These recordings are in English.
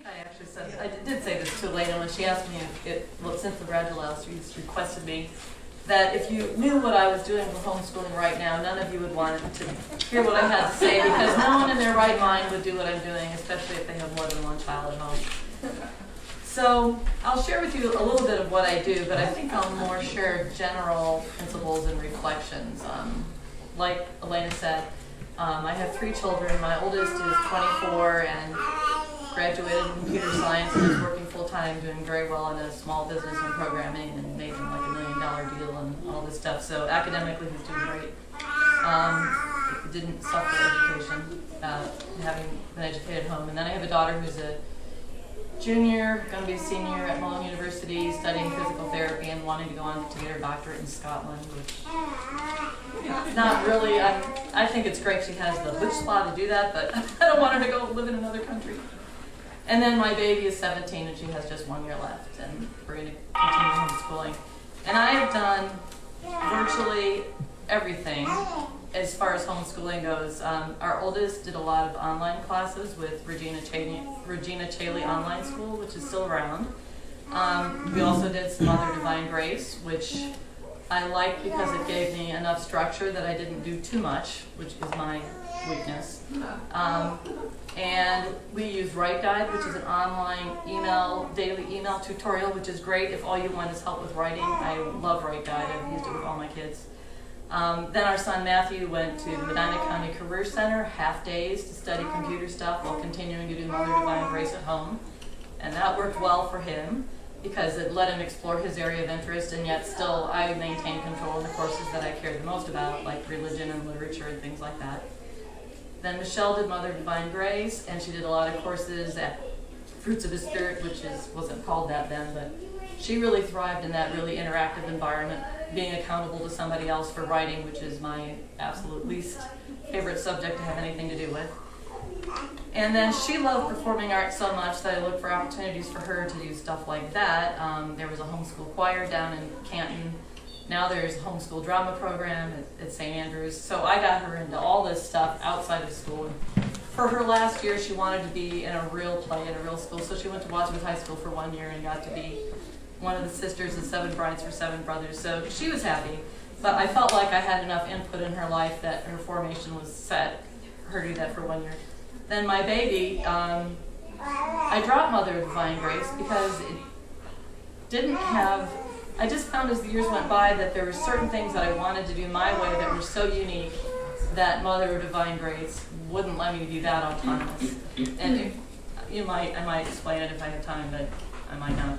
I actually said, I did say this to Elena when she asked me well, since the graduate house requested me, that if you knew what I was doing with homeschooling right now, none of you would want to hear what I had to say, because no one in their right mind would do what I'm doing, especially if they have more than one child at home. So I'll share with you a little bit of what I do, but I think I'll more share general principles and reflections. Like Elena said, I have 3 children. My oldest is 24 and graduated in computer science and is working full-time, doing very well in a small business in programming and making like $1 million deal and all this stuff. So academically he's doing great. Didn't suffer education, having been educated at home. And then I have a daughter who's a junior, going to be a senior at Malone University, studying physical therapy and wanting to go on to get her doctorate in Scotland, which not really, I think it's great she has the chutzpah to do that, but I don't want her to go live in another country. And then my baby is 17 and she has just 1 year left, and we're going to continue homeschooling. And I have done virtually everything as far as homeschooling goes. Our oldest did a lot of online classes with Regina Chaley Online School, which is still around. We also did some other Divine Grace, which I liked because it gave me enough structure that I didn't do too much, which is my weakness. And we use Write Guide, which is an online daily email tutorial, which is great if all you want is help with writing. I love Write Guide. I've used it with all my kids. Then our son Matthew went to the Medina County Career Center, half days, to study computer stuff while continuing to do Mother Divine Grace at home. And that worked well for him because it let him explore his area of interest, and yet still I maintained control of the courses that I cared the most about, like religion and literature and things like that. Then Michelle did Mother Divine Grace, and she did a lot of courses at Fruits of the Spirit, which wasn't called that then, but she really thrived in that really interactive environment, being accountable to somebody else for writing, which is my absolute least favorite subject to have anything to do with. And then she loved performing arts so much that I looked for opportunities for her to do stuff like that. There was a homeschool choir down in Canton. Now there's a homeschool drama program at St. Andrews. So I got her into all this stuff outside of school. For her last year, she wanted to be in a real play in a real school, so she went to Wadsworth High School for 1 year and got to be one of the sisters of 7 brides for 7 brothers. So she was happy, but I felt like I had enough input in her life that her formation was set for her to do that for 1 year. Then my baby, I dropped Mother of Divine Grace because it didn't have, I just found as the years went by that there were certain things that I wanted to do my way that were so unique that Mother of Divine Grace wouldn't let me be that autonomous. And I might explain it if I have time, but I might not.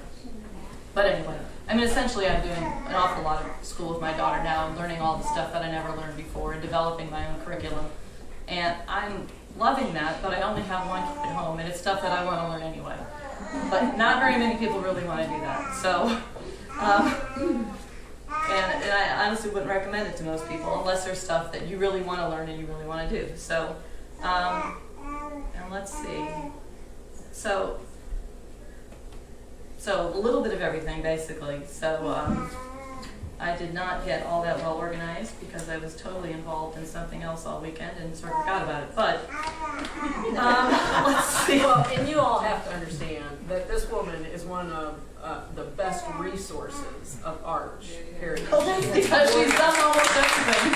But anyway, I mean, essentially I'm doing an awful lot of school with my daughter now. I'm learning all the stuff that I never learned before and developing my own curriculum. And I'm loving that, but I only have 1 kid at home, and it's stuff that I want to learn anyway. But not very many people really want to do that. So, and I honestly wouldn't recommend it to most people unless there's stuff that you really want to learn and you really want to do. So, and let's see. So a little bit of everything, basically. So I did not get all that well organized because I was totally involved in something else all weekend and sort of forgot about it. But let's see. Well, and you all have to understand that this woman is one of the best resources of Arch, period. Because she's done almost everything.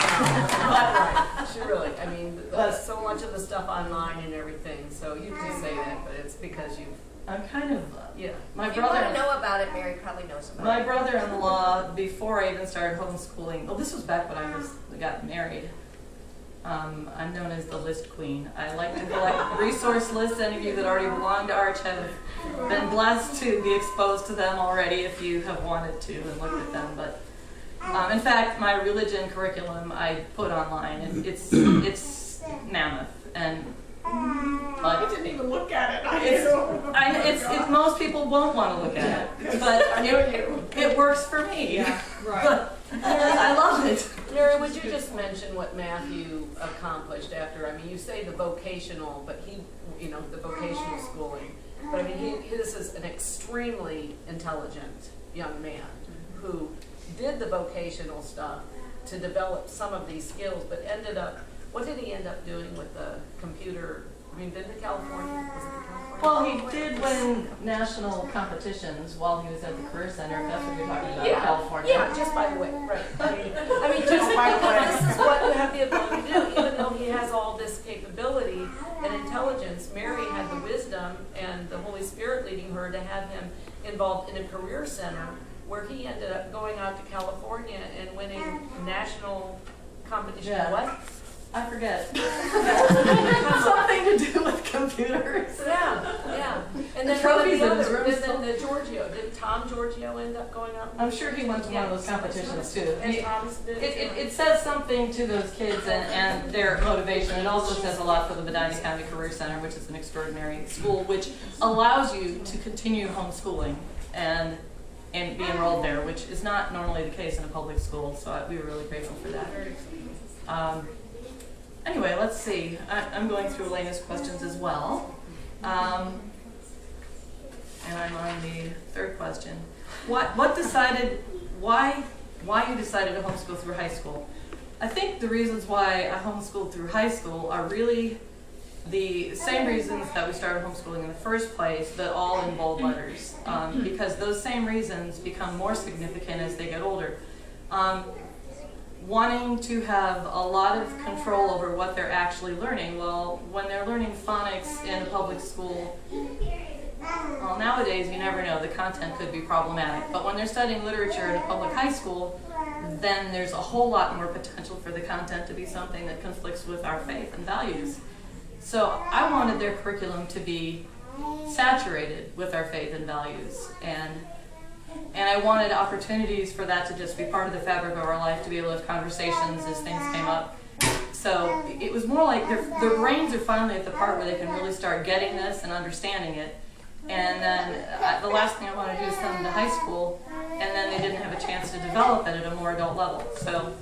Right. She really, I mean, so much of the stuff online and everything, so you can say that, but it's because you've I'm kind of, yeah. My if you brother, want to know about it, Mary probably knows about it. My brother-in-law, before I even started homeschooling, well, this was back when I got married. I'm known as the list queen. I like to collect resource lists. Any of you that already belong to Arch have been blessed to be exposed to them already if you have wanted to and looked at them. But in fact, my religion curriculum I put online, and it's mammoth. And I didn't even look at it. Most people won't want to look at it, but it works for me. Yeah, right. I love it. Mary, would you just mention what Matthew accomplished after? I mean, you say the vocational, but the vocational schooling. But I mean, this is an extremely intelligent young man who did the vocational stuff to develop some of these skills, but ended up. What did he end up doing with the computer I mean, been to California? Was it the California? Well, he did win national competitions while he was at the Career Center, if that's what you're talking about, California. Yeah, just by the way, right. I mean, just by the way, this is what you have the ability to do. Even though he has all this capability and intelligence, Mary had the wisdom and the Holy Spirit leading her to have him involved in a career center where he ended up going out to California and winning national competition. Yeah. What? I forget. Something to do with computers. Yeah. And then trophies one in of his the room other, still. then the Giorgio, didn't Tom Giorgio end up going out? I'm sure he went to one of those competitions too. And Thomas did. It says something to those kids and their motivation. It also says a lot for the Medina County Career Center, which is an extraordinary school, which allows you to continue homeschooling and be enrolled there, which is not normally the case in a public school. So we were really grateful for that. Anyway, let's see. I'm going through Elena's questions as well. And I'm on the third question. Why you decided to homeschool through high school? I think the reasons why I homeschooled through high school are really the same reasons that we started homeschooling in the first place, but all in bold letters. Because those same reasons become more significant as they get older. Wanting to have a lot of control over what they're actually learning. Well, when they're learning phonics in a public school, well, nowadays you never know, the content could be problematic. But when they're studying literature in a public high school, then there's a whole lot more potential for the content to be something that conflicts with our faith and values. So I wanted their curriculum to be saturated with our faith and values. And I wanted opportunities for that to just be part of the fabric of our life, to be able to have conversations as things came up. So it was more like their brains are finally at the part where they can really start getting this and understanding it. And then the last thing I want to do is send them to high school, and then they didn't have a chance to develop it at a more adult level. So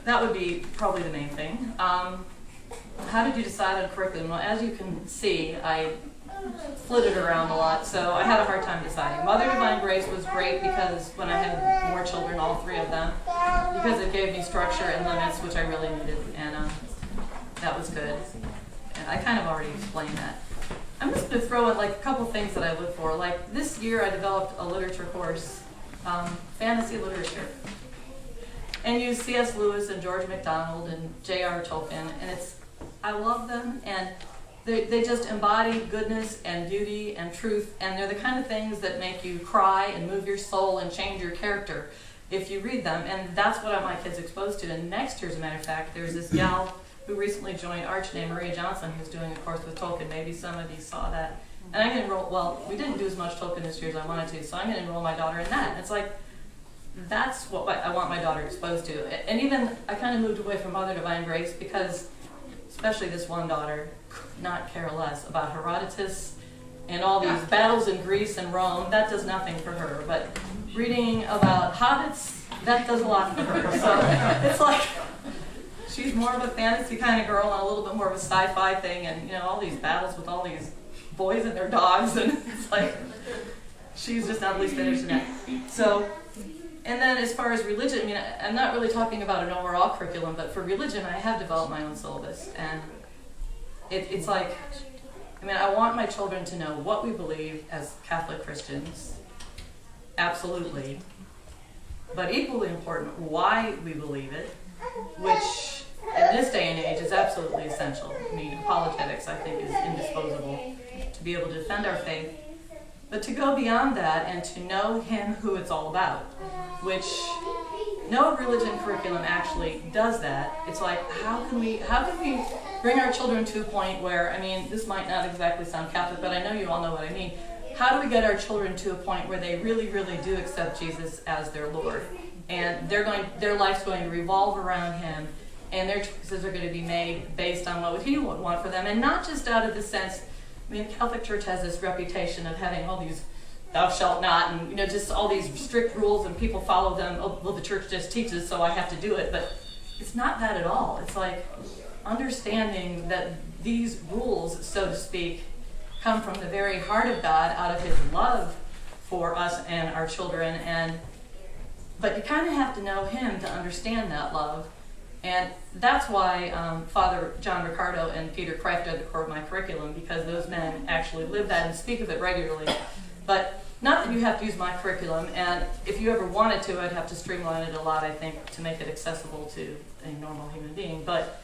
that would be probably the main thing. How did you decide on curriculum? Well, as you can see, I flitted around a lot, so I had a hard time deciding. Mother Divine Grace was great because when I had more children, all three of them, because it gave me structure and limits, which I really needed, and that was good. And I kind of already explained that. I'm just going to throw in like a couple things that I look for. Like this year I developed a literature course, fantasy literature, and used C.S. Lewis and George MacDonald and J.R. Tolkien, and I love them, and they just embody goodness and beauty and truth, and they're the kind of things that make you cry and move your soul and change your character if you read them, and that's what I want my kids exposed to. And next year, as a matter of fact, there's this gal who recently joined Arch named Maria Johnson, who's doing a course with Tolkien. Maybe some of you saw that. And I'm going to enroll, well, we didn't do as much Tolkien this year as I wanted to, so I'm going to enroll my daughter in that. And it's like, that's what I want my daughter exposed to. And even, I kind of moved away from Mother Divine Grace because, especially this one daughter, could not care less about Herodotus and all these battles in Greece and Rome. That does nothing for her. But reading about hobbits, that does a lot for her. So it's like, she's more of a fantasy kind of girl and a little bit more of a sci-fi thing, and all these battles with all these boys and their dogs, and it's like, she's just not the least interested in that. So, and then as far as religion, I mean, I'm not really talking about an overall curriculum, but for religion, I have developed my own syllabus, and it's like, I mean, I want my children to know what we believe as Catholic Christians, absolutely, but equally important, why we believe it, which in this day and age is absolutely essential. I mean, apologetics, I think, is indisposable to be able to defend our faith, but to go beyond that and to know Him who it's all about, which no religion curriculum actually does that. It's like, how can we bring our children to a point where, I mean, this might not exactly sound Catholic, but I know you all know what I mean. How do we get our children to a point where they really, really do accept Jesus as their Lord? And their life's going to revolve around Him, and their choices are going to be made based on what He would want for them, and not just out of the sense, I mean, the Catholic Church has this reputation of having all these thou shalt not, and just all these strict rules, and people follow them. Oh, well, the church just teaches, so I have to do it. But it's not that at all. It's like understanding that these rules, so to speak, come from the very heart of God, out of His love for us and our children. But you kind of have to know Him to understand that love. And that's why Father John Ricardo and Peter Kreeft are the core of my curriculum, because those men actually live that and speak of it regularly. But not that you have to use my curriculum, and if you ever wanted to, I'd have to streamline it a lot, I think, to make it accessible to a normal human being. But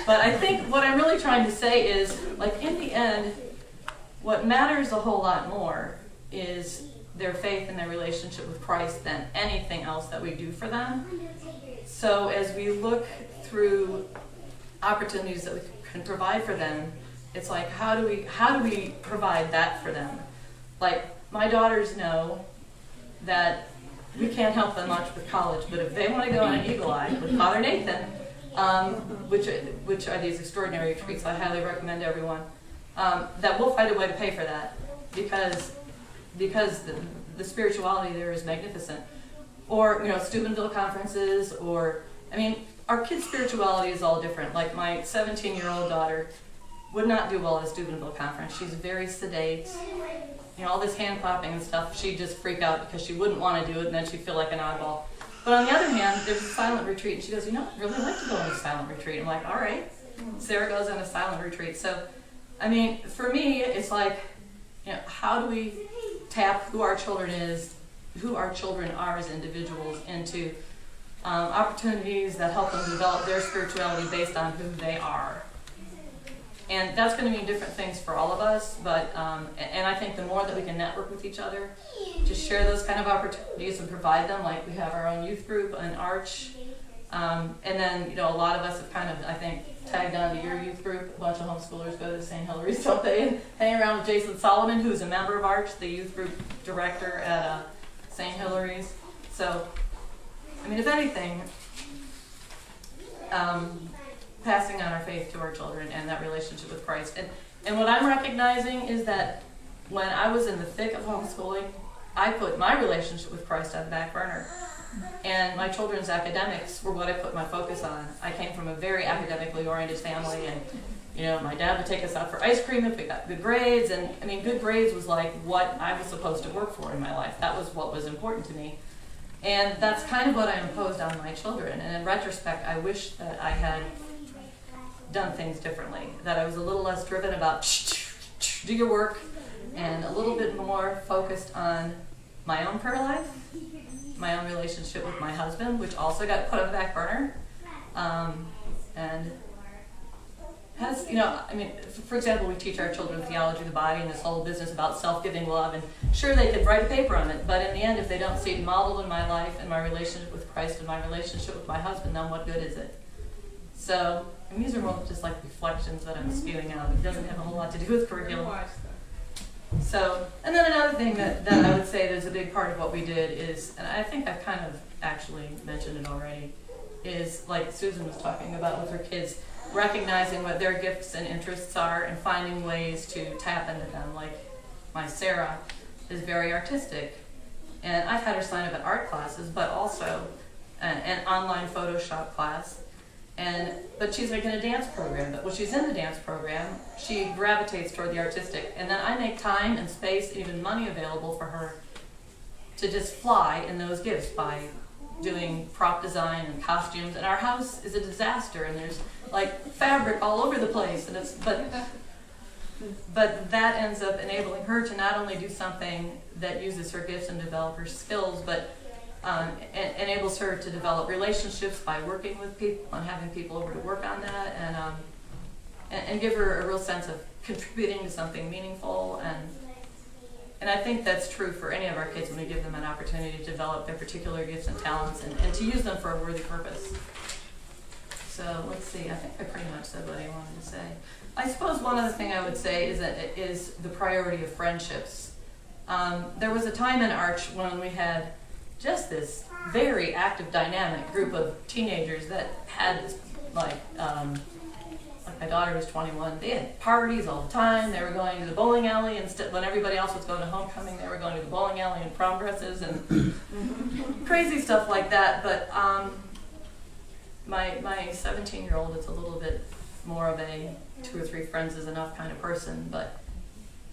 I think what I'm really trying to say is, like, in the end, what matters a whole lot more is their faith and their relationship with Christ than anything else that we do for them. So as we look through opportunities that we can provide for them, it's like, how do we provide that for them? Like, my daughters know that we can't help them much with college, but if they want to go on an Eagle Eye with Father Nathan, which are these extraordinary retreats I highly recommend to everyone, that we'll find a way to pay for that, because the spirituality there is magnificent. Or, you know, Steubenville conferences, or, I mean, our kids' spirituality is all different. Like, my 17-year-old daughter would not do well at a Steubenville conference. She's very sedate. You know, all this hand clapping and stuff, she'd just freak out because she wouldn't want to do it, and then she'd feel like an oddball. But on the other hand, there's a silent retreat, and she goes, you know, I'd really like to go on a silent retreat. I'm like, all right. Sarah goes on a silent retreat. So, I mean, for me, it's like, you know, how do we tap who our children are as individuals into opportunities that help them develop their spirituality based on who they are. And that's going to mean different things for all of us, but and I think the more that we can network with each other to share those kind of opportunities and provide them, like we have our own youth group, an Arch, and then, you know, a lot of us have kind of, I think, tagged on to your youth group. A bunch of homeschoolers go to St. Hilary's, don't they, and hang around with Jason Solomon, who's a member of Arch, the youth group director at St. Hilary's. So, I mean, if anything, passing on our faith to our children and that relationship with Christ. And what I'm recognizing is that when I was in the thick of homeschooling, I put my relationship with Christ on the back burner. And my children's academics were what I put my focus on. I came from a very academically oriented family, and, you know, my dad would take us out for ice cream if we got good grades, and I mean, good grades was like what I was supposed to work for in my life. That was what was important to me. And that's kind of what I imposed on my children. And in retrospect, I wish that I had done things differently, that I was a little less driven about do your work, and a little bit more focused on my own prayer life, my own relationship with my husband, which also got put on the back burner, and has, you know, I mean, for example, we teach our children theology of the body and this whole business about self-giving love, and sure, they could write a paper on it, but in the end, if they don't see it modeled in my life and my relationship with Christ and my relationship with my husband, then what good is it? So, and these are more just like reflections that I'm spewing out. It doesn't have a whole lot to do with curriculum. So, and then another thing that I would say that's a big part of what we did is, and I think I've kind of actually mentioned it already, is like Susan was talking about with her kids, recognizing what their gifts and interests are and finding ways to tap into them. Like my Sarah is very artistic, and I've had her sign up at art classes, but also an online Photoshop class. But she's like in a dance program, but when she's in the dance program, she gravitates toward the artistic. And then I make time and space and even money available for her to just fly in those gifts by doing prop design and costumes. And our house is a disaster, and there's like fabric all over the place. And but that ends up enabling her to not only do something that uses her gifts and develop her skills, but enables her to develop relationships by working with people and having people over to work on that, and give her a real sense of contributing to something meaningful. And I think that's true for any of our kids when we give them an opportunity to develop their particular gifts and talents and to use them for a worthy purpose. So let's see, I think I pretty much said what I wanted to say. I suppose one other thing I would say is that it is the priority of friendships. There was a time in Arch when we had just this very active, dynamic group of teenagers that had this, like my daughter was 21, they had parties all the time. They were going to the bowling alley, and when everybody else was going to homecoming, they were going to the bowling alley in prom dresses and crazy stuff like that. But my 17-year-old is a little bit more of a 2 or 3 friends is enough kind of person, but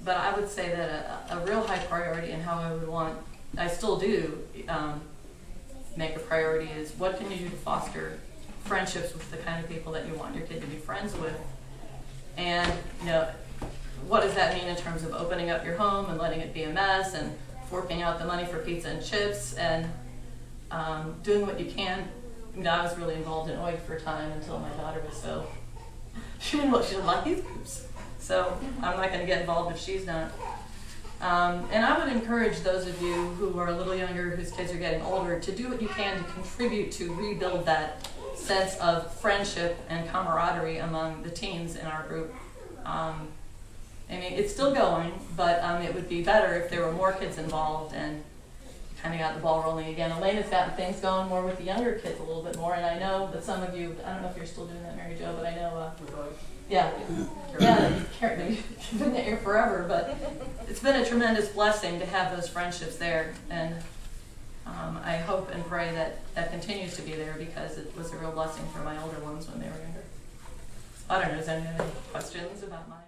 I would say that a real high priority in how I would want, I still do make a priority, is what can you do to foster friendships with the kind of people that you want your kid to be friends with. And, you know, what does that mean in terms of opening up your home and letting it be a mess and forking out the money for pizza and chips and doing what you can. You know, I was really involved in OIG for a time until my daughter was so, she didn't like these groups. So I'm not going to get involved if she's not. And I would encourage those of you who are a little younger, whose kids are getting older, to do what you can to contribute to rebuild that sense of friendship and camaraderie among the teens in our group. I mean, it's still going, but it would be better if there were more kids involved and kind of got the ball rolling again. Elena's gotten things going more with the younger kids a little bit more, and I know that some of you, I don't know if you're still doing that, Mary Jo, but I know, yeah, you've been there forever, but it's been a tremendous blessing to have those friendships there, and I hope and pray that that continues to be there, because it was a real blessing for my older ones when they were younger. I don't know, does anyone have any questions about mine?